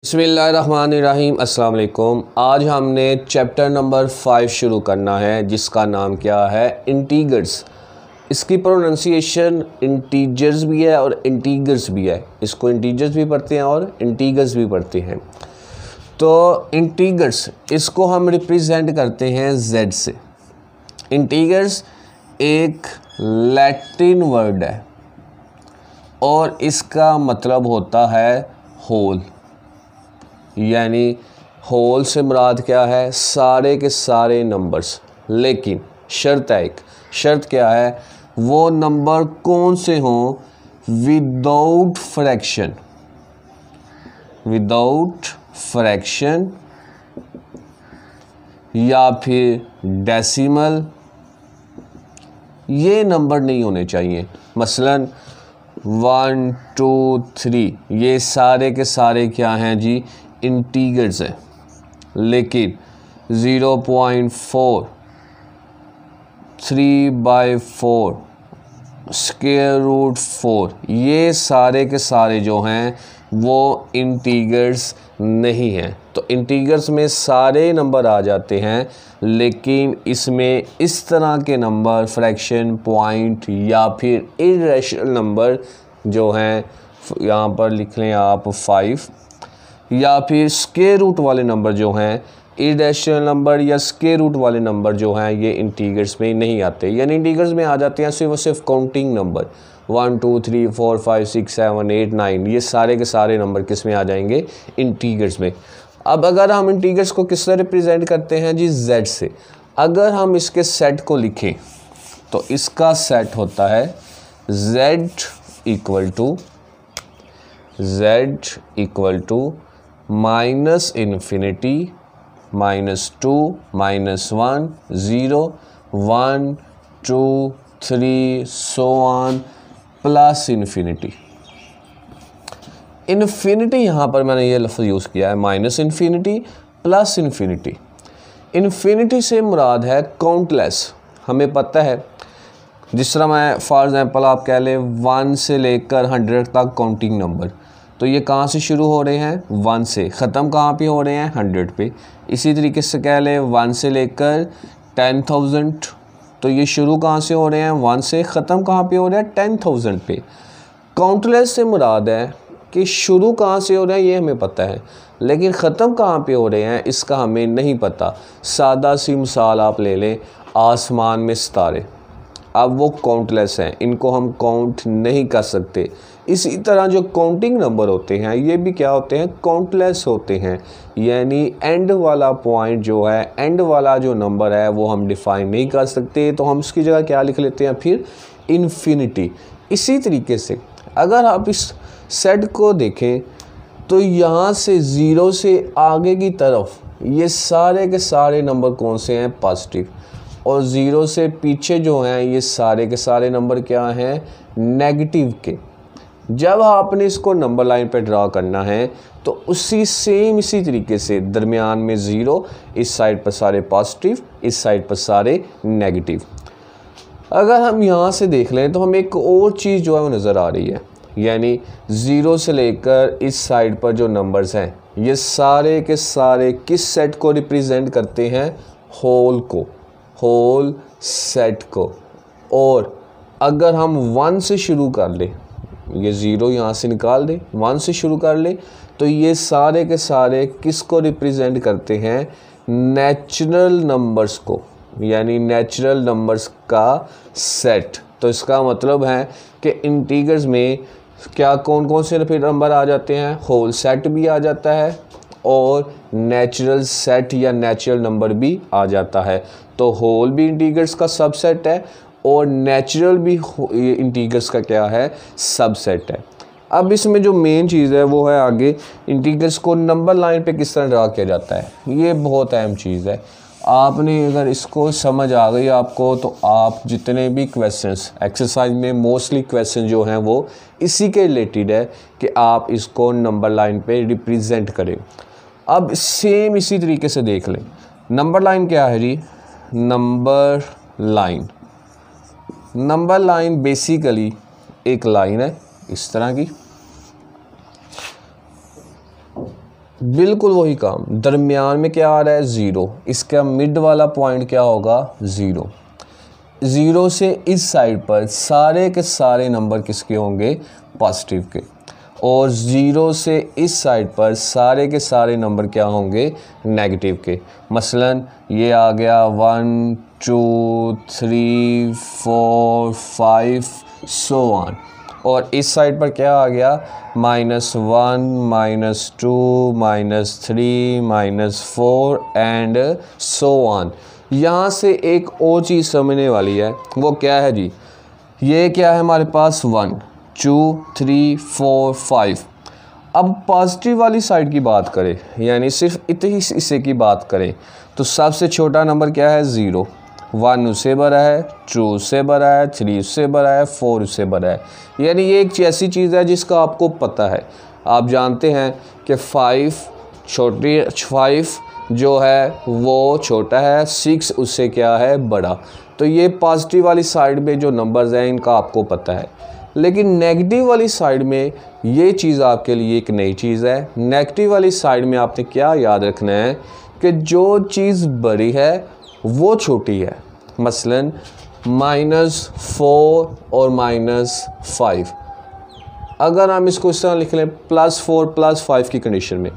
बिस्मिल्लाहिर्रहमानिर्रहीम। अस्सलाम वालेकुम। आज हमने चैप्टर नंबर 5 शुरू करना है, जिसका नाम क्या है, इंटीगर्स। इसकी प्रोनाउंसिएशन इंटीजर्स भी है और इंटीगर्स भी है। इसको इंटीजर्स भी पढ़ते हैं और इंटीगर्स भी पढ़ते हैं। तो इंटीगर्स, इसको हम रिप्रेजेंट करते हैं जेड से। इंटीगर्स एक लैटिन वर्ड है और इसका मतलब होता है होल। यानी होल से मुराद क्या है, सारे के सारे नंबर्स। लेकिन शर्त है, एक शर्त क्या है, वो नंबर कौन से हों, विदाउट फ्रैक्शन। विदाउट फ्रैक्शन या फिर डेसिमल, ये नंबर नहीं होने चाहिए। मसलन 1 2 3 ये सारे के सारे क्या हैं जी, इंटीगर्स है। लेकिन 0.4 3/4 स्क्वायर रूट 4 ये सारे के सारे जो हैं वो इंटीगर्स नहीं हैं। तो इंटीगर्स में सारे नंबर आ जाते हैं, लेकिन इसमें इस तरह के नंबर, फ्रैक्शन, पॉइंट या फिर इर्रेशनल नंबर जो हैं, यहाँ पर लिख लें आप 5, या फिर स्क्वायर रूट वाले नंबर जो हैं, इर्रेशनल नंबर या स्क्वायर रूट वाले नंबर जो हैं, ये इंटीगर्स में नहीं आते। यानी इंटीगर्स में आ जाते हैं सिर्फ और सिर्फ काउंटिंग नंबर 1 2 3 4 5 6 7 8 9, ये सारे के सारे नंबर किस में आ जाएंगे, इंटीगर्स में। अब अगर हम इंटीगर्स को किससे रिप्रेजेंट करते हैं जी, जेड से। अगर हम इसके सेट को लिखें तो इसका सेट होता है Z equal to minus infinity -2 -1 0 1 2 3 so on plus infinity. Infinity यहाँ पर मैंने ये लफ्ज़ यूज़ किया है, minus infinity plus infinity. Infinity से मुराद है काउंटलेस। हमें पता है, जिस तरह मैं फॉर एग्ज़ाम्पल आप कह लें 1 से लेकर 100 तक काउंटिंग नंबर, तो ये कहाँ से शुरू हो रहे हैं, 1 से, ख़त्म कहाँ पे हो रहे हैं, 100 पे। इसी तरीके से कह लें 1 से लेकर 10,000, तो ये शुरू कहाँ से हो रहे हैं, 1 से, ख़त्म कहाँ पे हो रहे हैं, 10,000 पे। काउंटलेस से मुराद है कि शुरू कहाँ से हो रहे हैं ये हमें पता है, लेकिन ख़त्म कहाँ पे हो रहे हैं इसका हमें नहीं पता। सादा सी मिसाल आप ले लें, आसमान में सितारे, अब वो काउंटलेस हैं, इनको हम काउंट नहीं कर सकते। इसी तरह जो काउंटिंग नंबर होते हैं ये भी क्या होते हैं, काउंटलेस होते हैं। यानी एंड वाला पॉइंट जो है, एंड वाला जो नंबर है वो हम डिफ़ाइन नहीं कर सकते, तो हम उसकी जगह क्या लिख लेते हैं फिर, इन्फिनिटी। इसी तरीके से अगर आप इस सेट को देखें तो यहाँ से 0 से आगे की तरफ ये सारे के सारे नंबर कौन से हैं, पॉजिटिव, और 0 से पीछे जो हैं ये सारे के सारे नंबर क्या हैं, नेगेटिव के। जब आपने इसको नंबर लाइन पे ड्रा करना है तो इसी तरीके से दरमियान में 0, इस साइड पर सारे पॉजिटिव, इस साइड पर सारे नेगेटिव। अगर हम यहाँ से देख लें तो हमें एक और चीज़ जो है वो नज़र आ रही है, यानी 0 से लेकर इस साइड पर जो नंबर्स हैं ये सारे के सारे किस सेट को रिप्रेजेंट करते हैं, होल को, होल सेट को। और अगर हम 1 से शुरू कर ले, ये 0 यहाँ से निकाल दे, 1 से शुरू कर ले, तो ये सारे के सारे किसको रिप्रेजेंट करते हैं, नेचुरल नंबर्स को, यानी नेचुरल नंबर्स का सेट। तो इसका मतलब है कि इंटीगर्स में क्या कौन कौन से नंबर आ जाते हैं, होल सेट भी आ जाता है और नेचुरल सेट या नेचुरल नंबर भी आ जाता है। तो होल भी इंटीगर्स का सबसेट है और नेचुरल भी इंटीगर्स का क्या है, सबसेट है। अब इसमें जो मेन चीज़ है वो है आगे इंटीगर्स को नंबर लाइन पे किस तरह ड्रा किया जाता है। ये बहुत अहम चीज़ है। आपने अगर इसको समझ आ गई आपको, तो आप जितने भी क्वेश्चंस एक्सरसाइज में, मोस्टली क्वेश्चन जो हैं वो इसी के रिलेटेड है कि आप इसको नंबर लाइन पे रिप्रेजेंट करें। अब सेम इसी तरीके से देख लें, नंबर लाइन क्या है जी, number line number line basically एक लाइन है इस तरह की, बिल्कुल वही काम, दरमियान में क्या आ रहा है 0, इसका मिड वाला पॉइंट क्या होगा 0। 0 से इस साइड पर सारे के सारे नंबर किसके होंगे पॉजिटिव के, और 0 से इस साइड पर सारे के सारे नंबर क्या होंगे नेगेटिव के। मसलन ये आ गया 1 2 3 4 5 सो ऑन, और इस साइड पर क्या आ गया -1 -2 -3 -4 एंड सो ऑन। यहाँ से एक और चीज़ समझने वाली है, वो क्या है जी, ये क्या है हमारे पास 1 2 3 4 5। अब पॉजिटिव वाली साइड की बात करें, यानी सिर्फ इतने हिस्से की बात करें, तो सबसे छोटा नंबर क्या है 0, 1 उससे बड़ा है, 2 उससे बड़ा है, 3 उससे बड़ा है, 4 उससे बड़ा है। यानी ये एक ऐसी चीज़ है जिसका आपको पता है, आप जानते हैं कि 5 जो है वो छोटा है, 6 उससे क्या है बड़ा। तो ये पॉजिटिव वाली साइड में जो नंबर्स हैं इनका आपको पता है। लेकिन नेगेटिव वाली साइड में ये चीज़ आपके लिए एक नई चीज़ है। नेगेटिव वाली साइड में आपने क्या याद रखना है कि जो चीज़ बड़ी है वो छोटी है। मसलन -4 और -5, अगर हम इसको इस तरह लिख लें +4 +5 की कंडीशन में,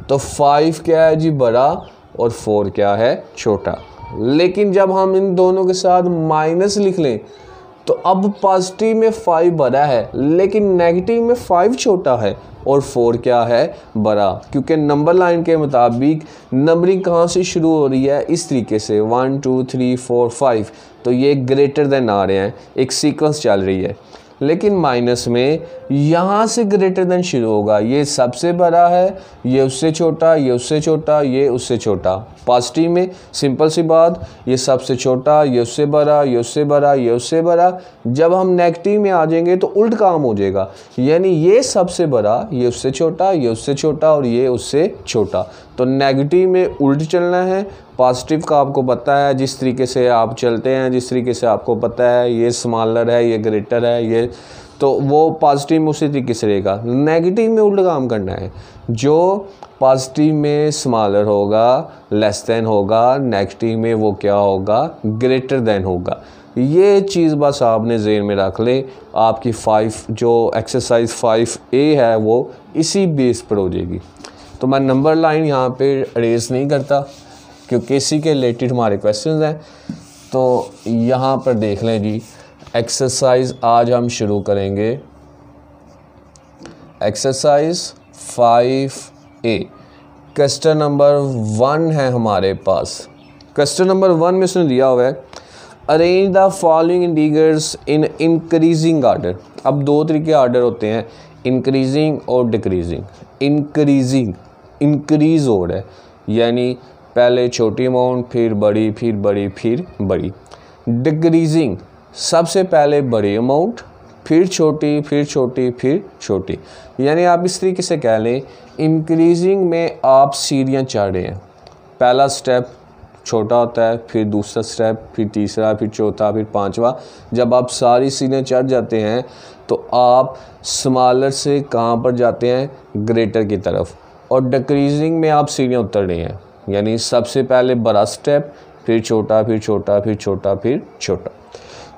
तो 5 क्या है जी बड़ा और 4 क्या है छोटा। लेकिन जब हम इन दोनों के साथ माइनस लिख लें तो अब पॉजिटिव में 5 बड़ा है लेकिन नेगेटिव में 5 छोटा है और 4 क्या है बड़ा, क्योंकि नंबर लाइन के मुताबिक नंबरिंग कहाँ से शुरू हो रही है इस तरीके से 1 2 3 4 5, तो ये ग्रेटर देन आ रहे हैं, एक सीक्वेंस चल रही है। लेकिन माइनस में यहाँ से ग्रेटर देन शुरू होगा, ये सबसे बड़ा है, ये उससे छोटा, ये उससे छोटा, ये उससे छोटा। पॉजिटिव में सिंपल सी बात, ये सबसे छोटा, ये उससे बड़ा, ये उससे बड़ा, ये उससे बड़ा। जब हम नेगेटिव में आ जाएंगे तो उल्ट काम हो जाएगा, यानी ये सबसे बड़ा, ये उससे छोटा, ये उससे छोटा और ये उससे छोटा। तो नेगेटिव में उल्ट चलना है, पॉजिटिव का आपको पता है जिस तरीके से आप चलते हैं, जिस तरीके से आपको पता है ये स्मॉलर है, ये ग्रेटर है, ये तो वो पॉजिटिव में उसी तरीके से रहेगा। नेगेटिव में उल्टा काम करना है, जो पॉजिटिव में स्मॉलर होगा, लेस देन होगा, नेगेटिव में वो क्या होगा ग्रेटर देन होगा। ये चीज़ बस आपने ज़हन में रख ले। आपकी 5 जो एक्सरसाइज 5A है वो इसी बेस पर हो जाएगी। तो मैं नंबर लाइन यहाँ पे अरेज नहीं करता क्योंकि इसी के रिलेटेड हमारे क्वेश्चंस हैं। तो यहाँ पर देख लें जी, एक्सरसाइज आज हम शुरू करेंगे एक्सरसाइज 5A। क्वेश्चन नंबर 1 है हमारे पास। क्वेश्चन नंबर 1 में उसने दिया हुआ है arrange the following integers in increasing order. अब दो तरीके आर्डर होते हैं, इंक्रीजिंग और डिक्रीजिंग। इंक्रीजिंग इंक्रीज हो रहा है, यानी पहले छोटी अमाउंट, फिर बड़ी, फिर बड़ी, फिर बड़ी। डिक्रीजिंग सबसे पहले बड़ी अमाउंट, फिर छोटी, फिर छोटी, फिर छोटी। यानी आप इस तरीके से कह लें, इंक्रीजिंग में आप सीढ़ियाँ चढ़ रहे हैं। पहला स्टेप छोटा होता है, फिर दूसरा स्टेप, फिर तीसरा, फिर चौथा, फिर पांचवा। जब आप सारी सीढ़ियाँ चढ़ जाते हैं तो आप स्मॉलर से कहाँ पर जाते हैं, ग्रेटर की तरफ। और डिक्रीजिंग में आप सीढ़ियाँ उतर रहे हैं, यानी सबसे पहले बड़ा स्टेप, फिर छोटा, फिर छोटा, फिर छोटा, फिर छोटा।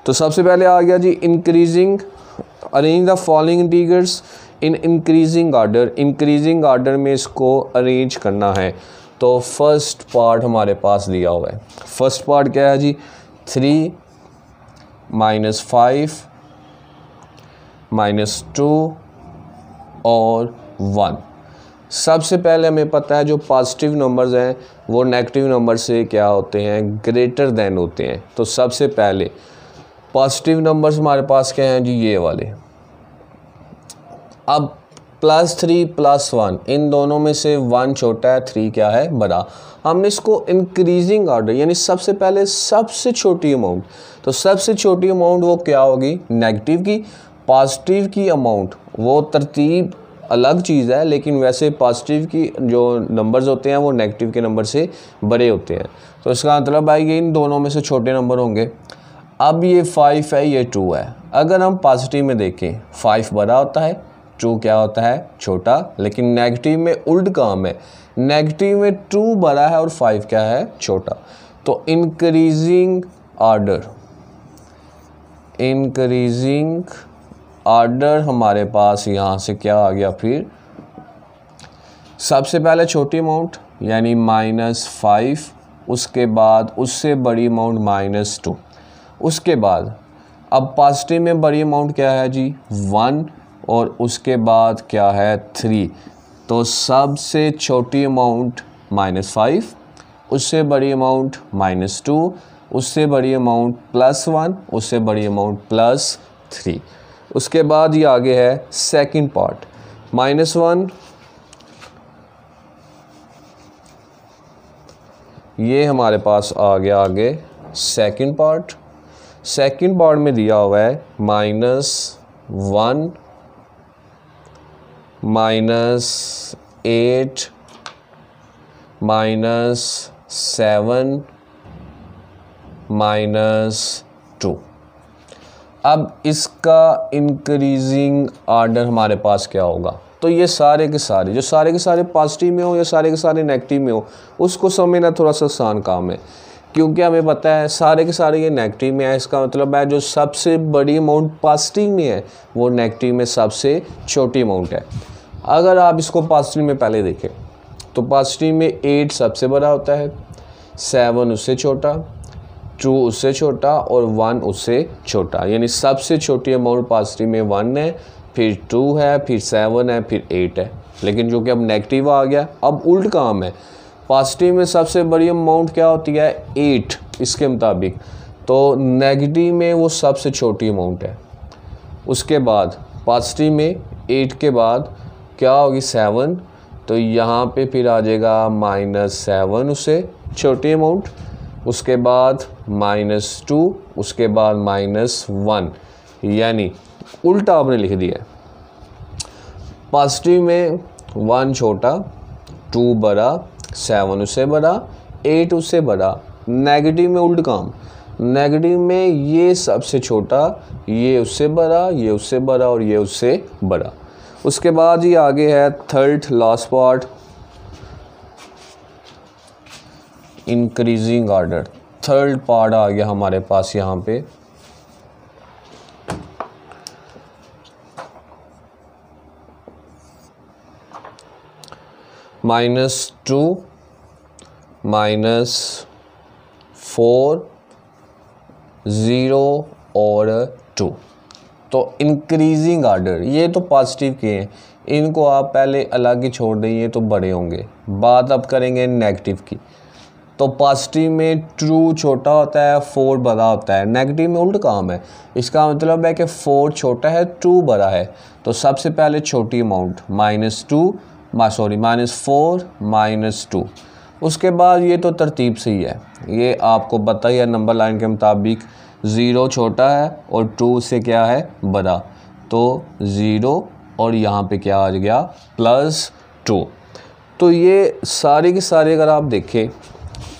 तो सबसे पहले आ गया जी increasing. Arrange the following integers in increasing order. Increasing order में इसको अरेंज करना है। तो फर्स्ट पार्ट हमारे पास दिया हुआ है। फर्स्ट पार्ट क्या है जी, 3 -5 -2 और 1। सबसे पहले हमें पता है जो पॉजिटिव नंबर्स हैं वो नेगेटिव नंबर से क्या होते हैं, ग्रेटर देन होते हैं। तो सबसे पहले पॉजिटिव नंबर्स हमारे पास क्या हैं जी, ये वाले। अब +3 +1, इन दोनों में से 1 छोटा है, 3 क्या है बड़ा। हमने इसको इंक्रीजिंग आर्डर, यानी सबसे पहले सबसे छोटी अमाउंट। तो सबसे छोटी अमाउंट वो क्या होगी, नेगेटिव की। पॉजिटिव की अमाउंट वो तरतीब अलग चीज़ है, लेकिन वैसे पॉजिटिव की जो नंबर्स होते हैं वो नेगेटिव के नंबर से बड़े होते हैं। तो इसका मतलब है कि इन दोनों में से छोटे नंबर होंगे। अब ये 5 है, ये 2 है। अगर हम पॉजिटिव में देखें 5 बड़ा होता है, 2 क्या होता है, छोटा। लेकिन नेगेटिव में उल्ट काम है, नेगेटिव में 2 बड़ा है और 5 क्या है, छोटा। तो इंक्रीजिंग आर्डर हमारे पास यहाँ से क्या आ गया, फिर सबसे पहले छोटी अमाउंट यानी -5, उसके बाद उससे बड़ी अमाउंट -2, उसके बाद अब पॉजिटिव में बड़ी अमाउंट क्या है जी, 1, और उसके बाद क्या है, 3। तो सबसे छोटी अमाउंट -5, उससे बड़ी अमाउंट -2, उससे बड़ी अमाउंट +1, उससे बड़ी अमाउंट +3। उसके बाद ये आगे है सेकंड पार्ट, -1, ये हमारे पास आ गया आगे सेकंड पार्ट। सेकंड पार्ट में दिया हुआ है -1, -8, -7, -2। अब इसका इंक्रीजिंग आर्डर हमारे पास क्या होगा, तो ये सारे के सारे, जो सारे के सारे पॉजिटिव में हो या सारे के सारे नेगेटिव में हो, उसको समझना थोड़ा सा आसान काम है, क्योंकि हमें पता है सारे के सारे ये नेगेटिव में है। इसका मतलब है जो सबसे बड़ी अमाउंट पॉजिटिव में है वो नेगेटिव में सबसे छोटी अमाउंट है। अगर आप इसको पॉजिटिव में पहले देखें तो पॉजिटिव में 8 सबसे बड़ा होता है, 7 उससे छोटा, 2 उससे छोटा और 1 उससे छोटा। यानी सबसे छोटी अमाउंट पॉजिटिव में 1 है, फिर 2 है, फिर 7 है, फिर 8 है। लेकिन जो कि अब नेगेटिव आ गया, अब उल्ट काम है। पॉजिटिव में सबसे बड़ी अमाउंट क्या होती है, 8 इसके मुताबिक, तो नेगेटिव में वो सबसे छोटी अमाउंट है। उसके बाद पॉजिटिव में 8 के बाद क्या होगी, 7, तो यहाँ पे फिर आ जाएगा -7 उससे छोटी अमाउंट, उसके बाद -2, उसके बाद -1, यानी उल्टा आपने लिख दिया है। पॉजिटिव में 1 छोटा, 2 बड़ा, 7 उससे बड़ा, 8 उससे बड़ा। नेगेटिव में उल्ट काम, नेगेटिव में ये सबसे छोटा, ये उससे बड़ा, ये उससे बड़ा और ये उससे बड़ा। उसके बाद ये आगे है third last part, increasing order. Third part आ गया हमारे पास यहाँ पे, -2, -4, 0 और 2। तो इंक्रीजिंग आर्डर ये तो पॉजिटिव के हैं, इनको आप पहले अलग ही छोड़ दें, ये तो बड़े होंगे। बात अब करेंगे नेगेटिव की। तो पॉजिटिव में 2 छोटा होता है, 4 बड़ा होता है। नेगेटिव में उल्ट काम है, इसका मतलब है कि 4 छोटा है, 2 बड़ा है। तो सबसे पहले छोटी अमाउंट -4 -2। उसके बाद ये तो तरतीब से ही है, ये आपको पता ही है, नंबर लाइन के मुताबिक 0 छोटा है और 2 से क्या है, बड़ा, तो 0 और यहाँ पे क्या आ गया, +2। तो ये सारे के सारे अगर आप देखें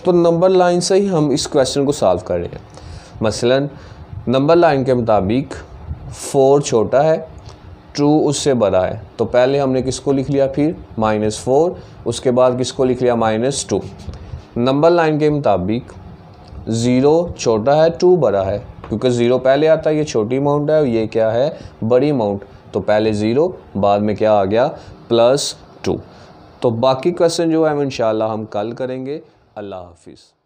तो नंबर लाइन से ही हम इस क्वेश्चन को सॉल्व कर रहे हैं। मसलन नंबर लाइन के मुताबिक 4 छोटा है, 2 उससे बड़ा है, तो पहले हमने किसको लिख लिया, फिर -4, उसके बाद किसको लिख लिया, -2। नंबर लाइन के मुताबिक 0 छोटा है, 2 बड़ा है, क्योंकि 0 पहले आता है, ये छोटी अमाउंट है और ये क्या है, बड़ी अमाउंट। तो पहले 0, बाद में क्या आ गया, +2। तो बाकी क्वेश्चन जो है इंशाल्लाह हम कल करेंगे। अल्लाह हाफिज़।